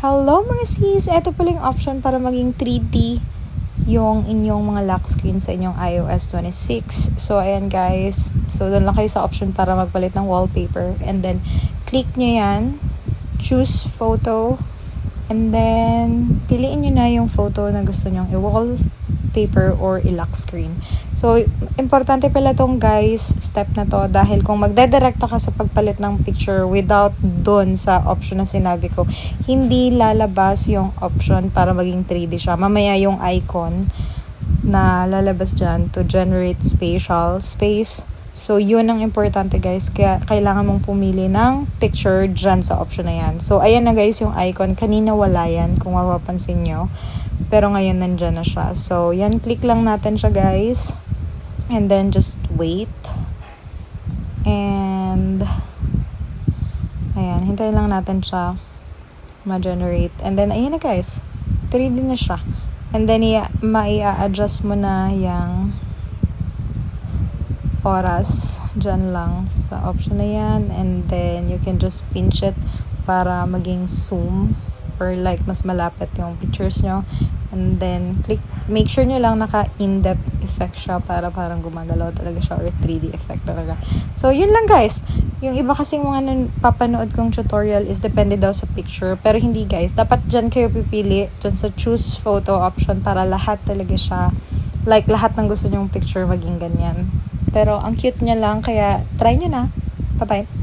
Hello mga sis! Ito pala yung option para maging 3D yung inyong mga lock screen sa inyong iOS 26. So, ayan guys. So, doon lang kayo sa option para magpalit ng wallpaper. And then, click nyo yan. Choose photo. And then, piliin nyo na yung photo na gusto nyong i-wallpaper or i-lock screen. So, importante pala tong guys, step na to. Dahil kung magdedirekta ka sa pagpalit ng picture without dun sa option na sinabi ko, hindi lalabas yung option para maging 3D siya. Mamaya yung icon na lalabas dyan to generate spatial space. So, yun ang importante guys. Kaya, kailangan mong pumili ng picture dyan sa option na yan. So, ayan na guys yung icon. Kanina wala yan, kung mapapansin nyo. Pero ngayon nandyan na siya. So, yan, click lang natin siya guys. And then, just wait. And, ayan, hintayin lang natin siya ma-generate. And then, ayan na guys. 3D na siya. And then, mai-adjust mo na yung oras dyan lang sa option na yan. And then, you can just pinch it para maging zoom or like mas malapit yung pictures nyo. And then, make sure nyo lang naka in-depth effect siya para parang gumagalaw talaga siya or 3D effect talaga. So, yun lang guys. Yung iba kasing mga papanood kong tutorial is depende daw sa picture. Pero hindi guys. Dapat dyan kayo pipili. Dyan sa choose photo option para lahat talaga siya. Like, lahat ng gusto nyong picture maging ganyan. Pero, ang cute niya lang. Kaya, try nyo na. Bye-bye.